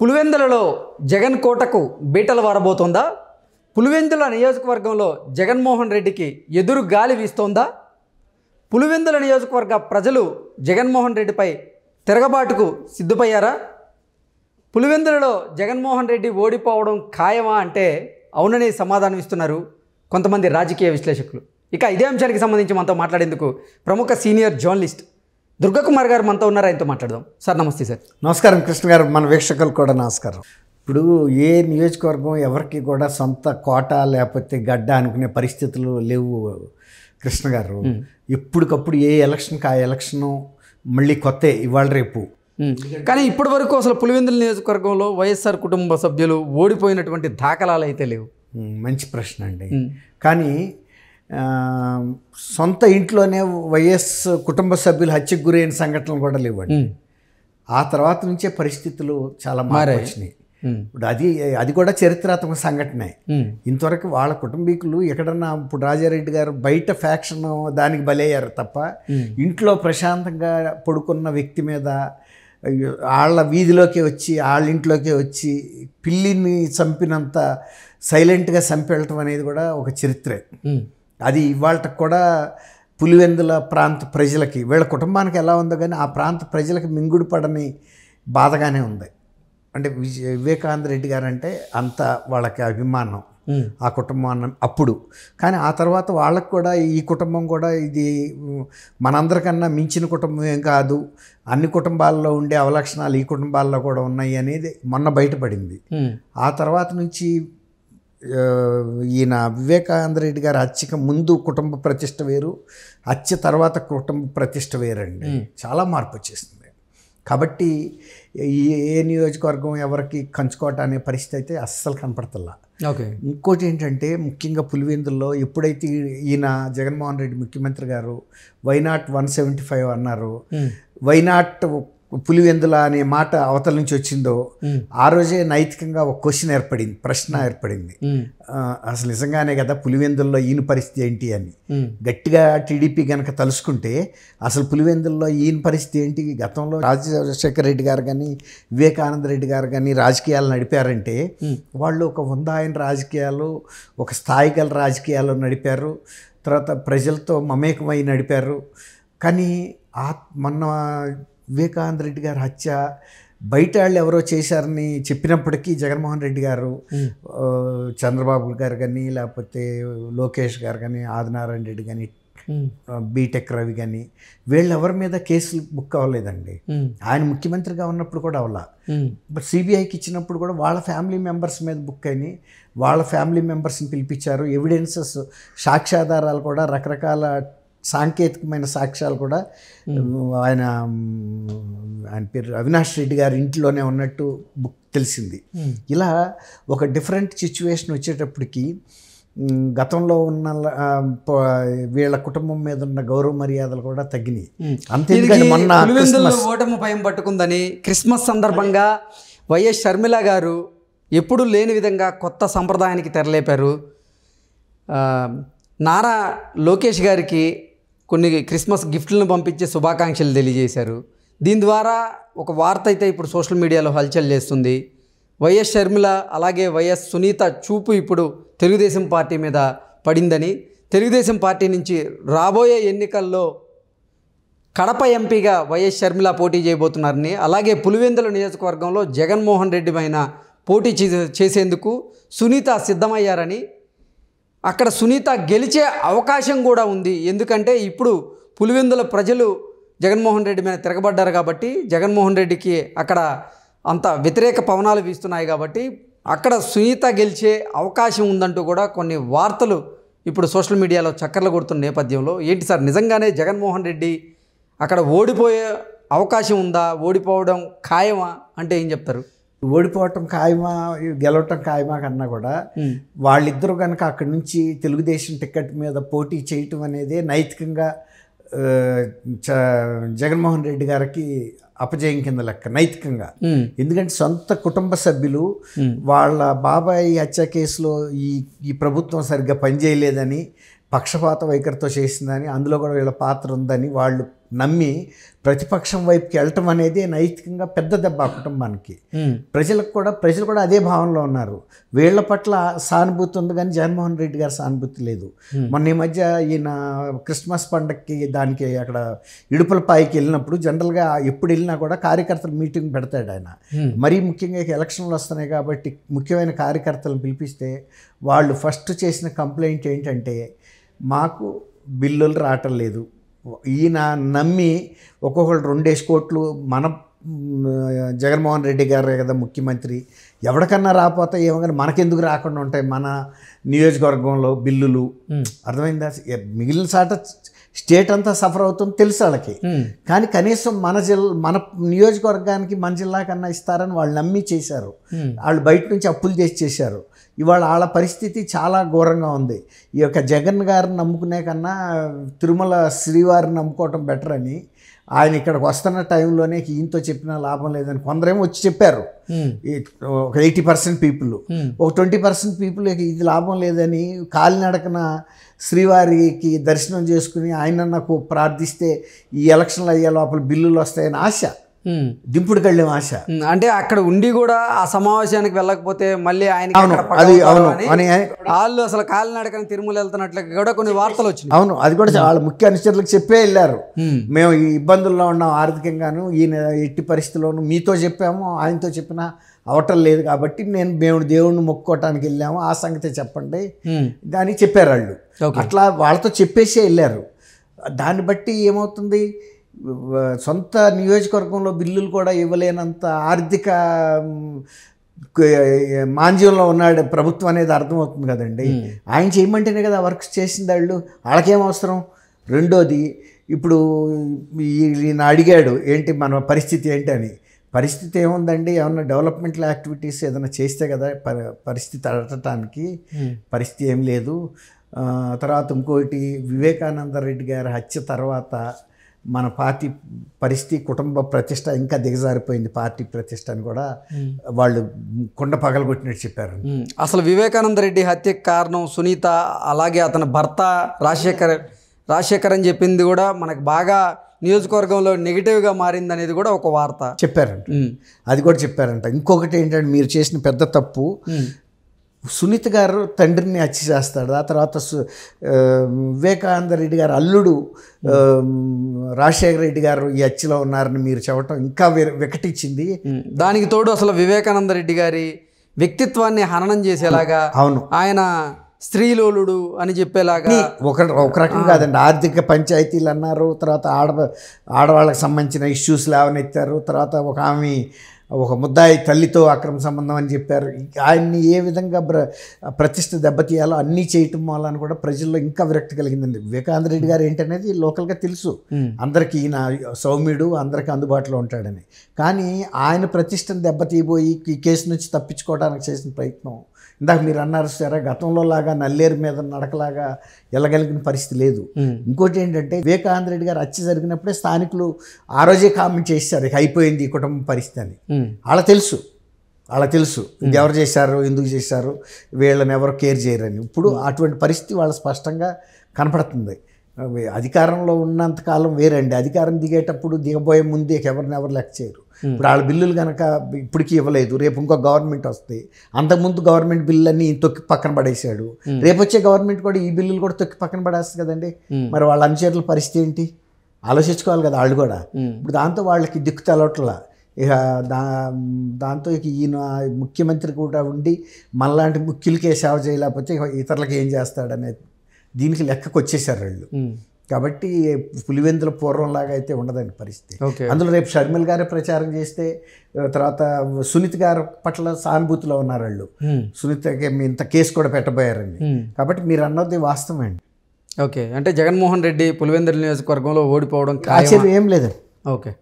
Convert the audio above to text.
పులివెందులలో జగన్ కోటకు బీటలు వారబోతోందా? పులివెందుల నియోజకవర్గంలో జగన్మోహన్ రెడ్డికి ఎదురు గాలి వీస్తోందా? పులివెందుల నియోజకవర్గ ప్రజలు జగన్మోహన్ రెడ్డిపై తిరగబాటుకు సిద్ధమయ్యారా? పులివెందులలో జగన్మోహన్ రెడ్డి ఓడిపోవడం ఖాయమా అంటే అవునని సమాధానం ఇస్తున్నారు కొంతమంది రాజకీయ విశ్లేషకులు. ఇక ఇదే అంశానికి సంబంధించి మనతో మాట్లాడేందుకు ప్రముఖ సీనియర్ జర్నలిస్ట్ దుర్గాకుమార్ గారు మనతో ఉన్నారు. ఆయనతో మాట్లాడదాం. సార్ నమస్తే. సార్ నమస్కారం. కృష్ణ గారు, మన వీక్షకులు కూడా నమస్కారం. ఇప్పుడు ఏ నియోజకవర్గం ఎవరికి కూడా సొంత కోట లేకపోతే గడ్డ అనుకునే పరిస్థితులు లేవు కృష్ణ గారు. ఎప్పటికప్పుడు ఏ ఎలక్షన్కి ఆ ఎలక్షను మళ్ళీ కొత్త ఇవాళ రేపు. కానీ ఇప్పటి వరకు అసలు పులివెందుల నియోజకవర్గంలో వైఎస్ఆర్ కుటుంబ సభ్యులు ఓడిపోయినటువంటి దాఖలాలు అయితే లేవు. మంచి ప్రశ్న అండి. కానీ సొంత ఇంట్లోనే వైఎస్ కుటుంబ సభ్యులు హత్యకు గురైన సంఘటనలు కూడా లేవండి. ఆ తర్వాత నుంచే పరిస్థితులు చాలా మార్పు వచ్చినాయి. ఇప్పుడు అది కూడా చరిత్రాత్మక సంఘటనే. ఇంతవరకు వాళ్ళ కుటుంబీకులు ఎక్కడన్నా ఇప్పుడు రాజారెడ్డి గారు బయట ఫ్యాక్షన్ దానికి బలయ్యారు తప్ప ఇంట్లో ప్రశాంతంగా పడుకున్న వ్యక్తి మీద వాళ్ళ వీధిలోకి వచ్చి వాళ్ళ ఇంట్లోకి వచ్చి పిల్లిని చంపినంత సైలెంట్గా చంపెళ్ళటం అనేది కూడా ఒక చరిత్రే. అది ఇవాళ కూడా పులివెందుల ప్రాంత ప్రజలకి వీళ్ళ కుటుంబానికి ఎలా ఉందో కానీ ఆ ప్రాంత ప్రజలకి మింగుడు పడని బాధగానే ఉంది. అంటే వివేకానంద రెడ్డి గారు అంటే అంత వాళ్ళకి అభిమానం ఆ కుటుంబం అప్పుడు. కానీ ఆ తర్వాత వాళ్ళకు కూడా ఈ కుటుంబం కూడా ఇది మనందరికన్నా మించిన కుటుంబం ఏం కాదు, అన్ని కుటుంబాల్లో ఉండే అవలక్షణాలు ఈ కుటుంబాల్లో కూడా ఉన్నాయి అనేది మొన్న బయటపడింది. ఆ తర్వాత నుంచి ఈయన వివేకానంద రెడ్డి గారు హత్యకు ముందు కుటుంబ ప్రతిష్ట వేరు, హత్య తర్వాత కుటుంబ ప్రతిష్ట వేరండి. చాలా మార్పు వచ్చేసింది. కాబట్టి ఏ నియోజకవర్గం ఎవరికి కంచుకోట అనే పరిస్థితి అయితే అస్సలు కనపడతల్లా. ఇంకోటి ఏంటంటే ముఖ్యంగా పులివెందుల్లో ఎప్పుడైతే ఈయన జగన్మోహన్ రెడ్డి ముఖ్యమంత్రి గారు వైనాట్ 175 అన్నారు, వైనాట్ పులివెందుల అనే మాట అవతల నుంచి వచ్చిందో ఆ రోజే నైతికంగా ఒక క్వశ్చన్ ఏర్పడింది, ప్రశ్న ఏర్పడింది. అసలు నిజంగానే కదా పులివెందుల్లో ఈయన పరిస్థితి ఏంటి అని. గట్టిగా టీడీపీ కనుక తలుసుకుంటే అసలు పులివెందుల్లో ఈయన పరిస్థితి ఏంటి. గతంలో రాజశేఖర రెడ్డి గారు కానీ వివేకానంద రెడ్డి గారు కానీ రాజకీయాలు నడిపారంటే వాళ్ళు ఒక హుందాయిన రాజకీయాలు, ఒక స్థాయి గల రాజకీయాలు నడిపారు. తర్వాత ప్రజలతో మమేకమై నడిపారు. కానీ మొన్న వివేకానంద రెడ్డి గారి హత్య బయట వాళ్ళు ఎవరో చేశారని చెప్పినప్పటికీ జగన్మోహన్ రెడ్డి గారు, చంద్రబాబు గారు కానీ లేకపోతే లోకేష్ గారు కానీ ఆదినారాయణ రెడ్డి కానీ బీటెక్ రవి కానీ వీళ్ళెవరి మీద కేసులు బుక్ అవ్వలేదండి. ఆయన ముఖ్యమంత్రిగా ఉన్నప్పుడు కూడా అవలా. బట్ సిబిఐకి ఇచ్చినప్పుడు కూడా వాళ్ళ ఫ్యామిలీ మెంబర్స్ మీద బుక్ అయినాయి. వాళ్ళ ఫ్యామిలీ మెంబర్స్ని పిలిపించారు. ఎవిడెన్సెస్, సాక్ష్యాధారాలు కూడా రకరకాల సాంకేతికమైన సాక్ష్యాలు కూడా ఆయన పేరు అవినాష్ రెడ్డి గారి ఇంట్లోనే ఉన్నట్టు బుక్ తెలిసింది. ఇలా ఒక డిఫరెంట్ సిచ్యువేషన్ వచ్చేటప్పటికి గతంలో ఉన్న వీళ్ళ కుటుంబం మీద ఉన్న గౌరవ మర్యాదలు కూడా తగ్గినాయి. అంతేకాని మొన్న ఓటమి భయం పట్టుకుందని క్రిస్మస్ సందర్భంగా వైఎస్ షర్మిల గారు ఎప్పుడూ లేని విధంగా కొత్త సంప్రదాయానికి తెరలేపారు. నారా లోకేష్ గారికి కొన్ని క్రిస్మస్ గిఫ్ట్లను పంపించే శుభాకాంక్షలు తెలియజేశారు. దీని ద్వారా ఒక వార్త అయితే ఇప్పుడు సోషల్ మీడియాలో హల్చల్ చేస్తుంది. వైఎస్ షర్మిల అలాగే వైఎస్ సునీత చూపు ఇప్పుడు తెలుగుదేశం పార్టీ మీద పడిందని, తెలుగుదేశం పార్టీ నుంచి రాబోయే ఎన్నికల్లో కడప ఎంపీగా వైఎస్ షర్మిల పోటీ చేయబోతున్నారని, అలాగే పులివెందుల నియోజకవర్గంలో జగన్మోహన్ రెడ్డి పైన పోటీ చేసేందుకు సునీత సిద్ధమయ్యారని, అక్కడ సునీత గెలిచే అవకాశం కూడా ఉంది. ఎందుకంటే ఇప్పుడు పులివెందుల ప్రజలు జగన్మోహన్ రెడ్డి మీద తిరగబడ్డారు కాబట్టి, జగన్మోహన్ రెడ్డికి అక్కడ అంత వ్యతిరేక పవనాలు వీస్తున్నాయి కాబట్టి అక్కడ సునీత గెలిచే అవకాశం ఉందంటూ కూడా కొన్ని వార్తలు ఇప్పుడు సోషల్ మీడియాలో చక్కర్లు కొడుతున్న నేపథ్యంలో ఏంటి సార్, నిజంగానే జగన్మోహన్ రెడ్డి అక్కడ ఓడిపోయే అవకాశం ఉందా? ఓడిపోవడం ఖాయమా అంటే ఏం చెప్తారు? ఓడిపోవటం ఖాయమా గెలవటం ఖాయమా కన్నా కూడా వాళ్ళిద్దరూ కనుక అక్కడి నుంచి తెలుగుదేశం టికెట్ మీద పోటీ చేయటం అనేది నైతికంగా జగన్మోహన్ రెడ్డి గారికి అపజయం కింద లెక్క నైతికంగా. ఎందుకంటే సొంత కుటుంబ సభ్యులు వాళ్ళ బాబాయ్ హత్య కేసులో ఈ ప్రభుత్వం సరిగ్గా పనిచేయలేదని, పక్షపాత వైఖరితో చేసిందని, అందులో కూడా వీళ్ళ పాత్ర ఉందని వాళ్ళు నమ్మి ప్రతిపక్షం వైపుకి వెళ్ళటం అనేది నైతికంగా పెద్ద దెబ్బ ఆ కుటుంబానికి. ప్రజలు కూడా అదే భావనలో ఉన్నారు. వీళ్ళ పట్ల సానుభూతి ఉంది కానీ జగన్మోహన్ రెడ్డి గారి సానుభూతి లేదు. మొన్న ఈ మధ్య ఈయన క్రిస్మస్ పండగకి దానికి అక్కడ ఇడుపులపాయికి వెళ్ళినప్పుడు జనరల్గా ఎప్పుడు వెళ్ళినా కూడా కార్యకర్తల మీటింగ్ పెడతాడు ఆయన. మరీ ముఖ్యంగా ఎలక్షన్లు వస్తున్నాయి కాబట్టి ముఖ్యమైన కార్యకర్తలను పిలిపిస్తే వాళ్ళు ఫస్ట్ చేసిన కంప్లైంట్ ఏంటంటే మాకు బిల్లులు రావటం లేదు. ఈయన నమ్మి ఒక్కొక్కరు 2 కోట్లు మన జగన్మోహన్ రెడ్డి గారే కదా ముఖ్యమంత్రి, ఎవరికన్నా రాకపోతే ఏమో కానీ మనకెందుకు రాకుండా ఉంటాయి మన నియోజకవర్గంలో బిల్లులు. అర్థమైందా? మిగిలిన సాట స్టేట్ అంతా సఫర్ అవుతుంది తెలుసు వాళ్ళకి, కానీ కనీసం మన నియోజకవర్గానికి మన జిల్లా కన్నా ఇస్తారని వాళ్ళు నమ్మి చేశారు. వాళ్ళు బయట నుంచి అప్పులు చేశారు. ఇవాళ వాళ్ళ పరిస్థితి చాలా ఘోరంగా ఉంది. ఈ యొక్క జగన్ గారిని నమ్ముకునే కన్నా తిరుమల శ్రీవారిని నమ్ముకోవటం బెటర్ అని ఆయన ఇక్కడికి వస్తున్న టైంలోనే ఈయనతో చెప్పినా లాభం లేదని కొందరేమో వచ్చి చెప్పారు. ఒక 80% పీపుల్, ఒక 20% పీపుల్ ఇది లాభం లేదని కాలినడకన శ్రీవారికి దర్శనం చేసుకుని ఆయన నాకు ప్రార్థిస్తే ఈ ఎలక్షన్లు అయ్యే లోపల బిల్లులు వస్తాయని ఆశ, దింపుడుకి వెళ్ళే ఆశ. అంటే అక్కడ ఉండి కూడా ఆ సమావేశానికి వెళ్ళకపోతే మళ్ళీ ఆయన వాళ్ళు అసలు కాలినడకని తిరుమల వెళ్తున్నట్లు కూడా కొన్ని వార్తలు వచ్చినాయి. అవును, అది కూడా వాళ్ళ ముఖ్య అనుచరులకు చెప్పే వెళ్ళారు. మేము ఈ ఇబ్బందుల్లో ఉన్నాం ఆర్థికంగాను, ఈయన ఎట్టి పరిస్థితుల్లోనూ మీతో చెప్పాము, ఆయనతో చెప్పినా అవటం లేదు కాబట్టి మేము దేవుణ్ణి మొక్కుకోవటానికి వెళ్ళాము, ఆ సంగతి చెప్పండి అని చెప్పారు వాళ్ళు. అట్లా వాళ్ళతో చెప్పేసే వెళ్ళారు. దాన్ని బట్టి ఏమవుతుంది, సొంత నియోజకవర్గంలో బిల్లులు కూడా ఇవ్వలేనంత ఆర్థిక మాంద్యంలో ఉన్నాడు ప్రభుత్వం అనేది అర్థమవుతుంది కదండి. ఆయన చేయమంటేనే కదా వర్క్స్ చేసింది వాళ్ళు, వాళ్ళకేం అవసరం. రెండోది, ఇప్పుడు ఈయన అడిగాడు ఏంటి మన పరిస్థితి ఏంటి అని. పరిస్థితి ఏముందండి, ఏమన్నా డెవలప్మెంటల్ యాక్టివిటీస్ ఏదైనా చేస్తే కదా పరిస్థితి అడగటానికి, పరిస్థితి ఏం లేదు. తర్వాత ఇంకోటి, వివేకానంద రెడ్డి గారి హత్య తర్వాత మన పార్టీ పరిస్థితి, కుటుంబ ప్రతిష్ట ఇంకా దిగజారిపోయింది, పార్టీ ప్రతిష్ట అని కూడా వాళ్ళు కొండ పగలగొట్టినట్టు చెప్పారు. అసలు వివేకానంద రెడ్డి హత్యకు కారణం సునీత, అలాగే అతని భర్త రాజశేఖర్ అని చెప్పింది కూడా మనకు బాగా నియోజకవర్గంలో నెగిటివ్గా మారింది అనేది కూడా ఒక వార్త చెప్పారంట. అది కూడా చెప్పారంట. ఇంకొకటి ఏంటంటే మీరు చేసిన పెద్ద తప్పు, సునీత గారు తండ్రిని హత్య చేస్తాడు, ఆ తర్వాత వివేకానంద రెడ్డి గారు అల్లుడు రాజశేఖర రెడ్డి గారు ఈ హత్యలో ఉన్నారని మీరు చెప్పడం ఇంకా వికటించింది. దానికి తోడు అసలు వివేకానంద రెడ్డి గారి వ్యక్తిత్వాన్ని హననం చేసేలాగా, అవును, ఆయన స్త్రీలోలుడు అని చెప్పేలాగా ఒక రకం కాదండి. ఆర్థిక పంచాయతీలు అన్నారు, తర్వాత ఆడవాళ్ళకి సంబంధించిన ఇష్యూస్ లేవనెత్తారు, తర్వాత ఒక ముద్దాయి తల్లితో అక్రమ సంబంధం అని చెప్పారు. ఆయన్ని ఏ విధంగా ప్రతిష్ట దెబ్బతీయాలో అన్నీ చేయటం వల్ల కూడా ప్రజల్లో ఇంకా విరక్తి కలిగిందండి. వివేకానంద రెడ్డి గారు ఏంటనేది లోకల్గా తెలుసు అందరికీ, ఈయన సౌమ్యుడు, అందరికీ అందుబాటులో ఉంటాడని. కానీ ఆయన ప్రతిష్టను దెబ్బతీయబోయి ఈ కేసు నుంచి తప్పించుకోవడానికి చేసిన ప్రయత్నం, ఇందాక మీరు అన్నారు సరే, గతంలో లాగా నల్లేరు మీద నడకలాగా వెళ్ళగలిగిన పరిస్థితి లేదు. ఇంకోటి ఏంటంటే, వివేకానంద రెడ్డి గారు హత్య జరిగినప్పుడే స్థానికులు ఆ రోజే కామెంట్ చేశారు ఇక అయిపోయింది ఈ కుటుంబ పరిస్థితి అని. వాళ్ళకి తెలుసు ఎవరు చేశారు, ఎందుకు చేశారు, వీళ్ళని ఎవరు కేర్ చేయరని. ఇప్పుడు అటువంటి పరిస్థితి వాళ్ళ స్పష్టంగా కనపడుతుంది. అధికారంలో ఉన్నంతకాలం వేరండి, అధికారం దిగేటప్పుడు దిగబోయే ముందే ఎవరు లెక్క చేయరు. ఇప్పుడు వాళ్ళ బిల్లులు కనుక ఇప్పటికీ ఇవ్వలేదు, రేపు ఇంకో గవర్నమెంట్ వస్తాయి. అంతకుముందు గవర్నమెంట్ బిల్లులన్నీ తొక్కి పక్కన పడేశాడు, రేపు వచ్చే గవర్నమెంట్ కూడా ఈ బిల్లులు కూడా తొక్కి పక్కన పడేస్తుంది కదండి. మరి వాళ్ళ అనుచరుల పరిస్థితి ఏంటి ఆలోచించుకోవాలి కదా వాళ్ళు కూడా. ఇప్పుడు దాంతో వాళ్ళకి దిక్కు తెలవట్లా. ఇక దాంతో ఇక ఈయన ముఖ్యమంత్రి కూడా ఉండి మనలాంటి ముఖ్యులకే సేవ చేయలేకపోతే ఇతరులకి ఏం చేస్తాడనేది దీనికి లెక్కకు వచ్చేసారు వాళ్ళు. కాబట్టి పులివెందుల పూర్వంలాగా అయితే ఉండదండి పరిస్థితి. అందులో రేపు షర్మిల గారే ప్రచారం చేస్తే, తర్వాత సునీత గారి పట్ల సానుభూతిలో ఉన్నారు వాళ్ళు. సునీతకి ఇంత కేసు కూడా పెట్టబోయారండి. కాబట్టి మీరు అన్నది వాస్తవమే అండి. ఓకే, అంటే జగన్మోహన్ రెడ్డి పులివెందుల నియోజకవర్గంలో ఓడిపోవడం ఆశ్చర్యం ఏం లేదండి. ఓకే.